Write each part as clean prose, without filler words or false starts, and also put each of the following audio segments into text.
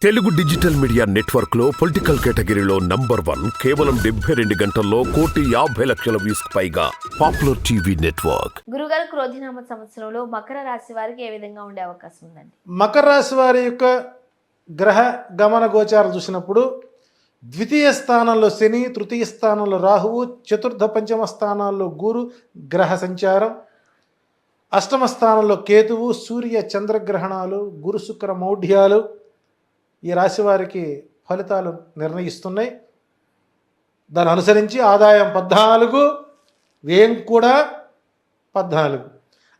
Telugu digital media network లో political కేటగిరీలో number 1 కేవలం 72 గంటల్లో 1,50,00,000 వ్యూస్ పైగా పాపులర్ టీవీ నెట్వర్క్. గురుగారు క్రోధినామ సంవత్సరంలో మకర రాశి వారికి ఏ విధంగా ఉండే అవకాశం ఉందండి? మకర రాశి వారి యొక్క గ్రహ గమన గోచారం చూసినప్పుడు ద్వితీయ స్థానంలో శని, తృతీయ స్థానంలో రాహువు, చతుర్థ పంచమ స్థానాల్లో గురు గ్రహ సంచారం, అష్టమ స్థానంలో కేతువు, సూర్య చంద్రగ్రహణాలు, గురు శుక్ర మౌఢ్యాలు ఈ రాశి వారికి ఫలితాలు నిర్ణయిస్తున్నాయి. దాన్ని అనుసరించి ఆదాయం 14, వ్యయం కూడా 14,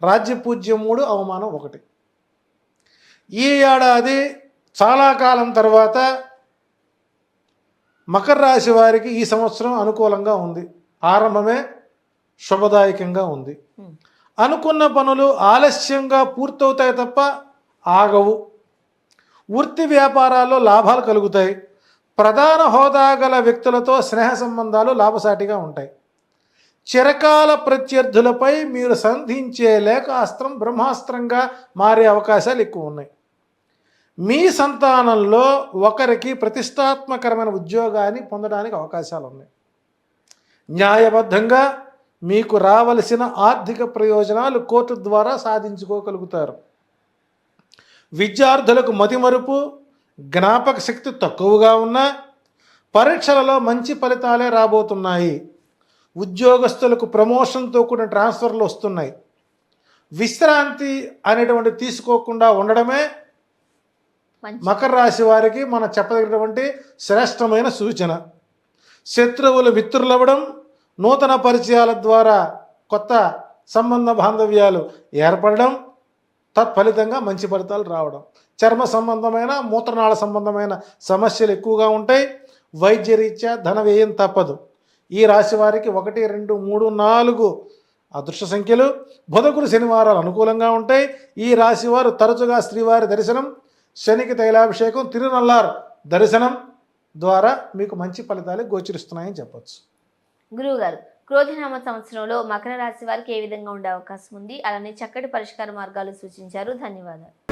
రాజ్యపూజ్యం 3, అవమానం 1. ఈ ఏడాది చాలా కాలం తర్వాత మకర రాశి వారికి ఈ సంవత్సరం అనుకూలంగా ఉంది. ఆరంభమే శుభదాయకంగా ఉంది. అనుకున్న పనులు ఆలస్యంగా పూర్తవుతాయి తప్ప ఆగవు. వృత్తి వ్యాపారాల్లో లాభాలు కలుగుతాయి. ప్రధాన హోదా గల వ్యక్తులతో స్నేహ సంబంధాలు లాభసాటిగా ఉంటాయి. చిరకాల ప్రత్యర్థులపై మీరు సంధించే లేఖాస్త్రం బ్రహ్మాస్త్రంగా మారే అవకాశాలు ఎక్కువ ఉన్నాయి. మీ సంతానంలో ఒకరికి ప్రతిష్టాత్మకరమైన ఉద్యోగాన్ని పొందడానికి అవకాశాలు ఉన్నాయి. న్యాయబద్ధంగా మీకు రావలసిన ఆర్థిక ప్రయోజనాలు కోర్టు ద్వారా సాధించుకోగలుగుతారు. విద్యార్థులకు మతిమరుపు, జ్ఞాపక శక్తి తక్కువగా ఉన్న పరీక్షలలో మంచి ఫలితాలే రాబోతున్నాయి. ఉద్యోగస్తులకు ప్రమోషన్తో కూడిన ట్రాన్స్ఫర్లు వస్తున్నాయి. విశ్రాంతి అనేటువంటి తీసుకోకుండా ఉండడమే మకర రాశి వారికి మనం చెప్పదగినటువంటి శ్రేష్టమైన సూచన. శత్రువులు మిత్రులవ్వడం, నూతన పరిచయాల ద్వారా కొత్త సంబంధ బాంధవ్యాలు ఏర్పడడం, తత్ఫలితంగా మంచి ఫలితాలు రావడం. చర్మ సంబంధమైన, మూత్రనాళ సంబంధమైన సమస్యలు ఎక్కువగా ఉంటాయి. వైద్యరీత్యా ధన వ్యయం తప్పదు. ఈ రాశి వారికి 1, 2, 3, 4 అదృష్ట సంఖ్యలు. బుధ, శనివారాలు అనుకూలంగా ఉంటాయి. ఈ రాశి వారు తరచుగా శ్రీవారి దర్శనం, శనికి తైలాభిషేకం, తిరునల్లార్ దర్శనం ద్వారా మీకు మంచి ఫలితాలు గోచరిస్తున్నాయని చెప్పచ్చు. గురువుగారు క్రోధినామ సంవత్సరంలో మకర రాశి వారికి ఏ విధంగా ఉండే అవకాశం ఉంది? అలానే చక్కటి పరిష్కార మార్గాలు సూచించారు. ధన్యవాదాలు.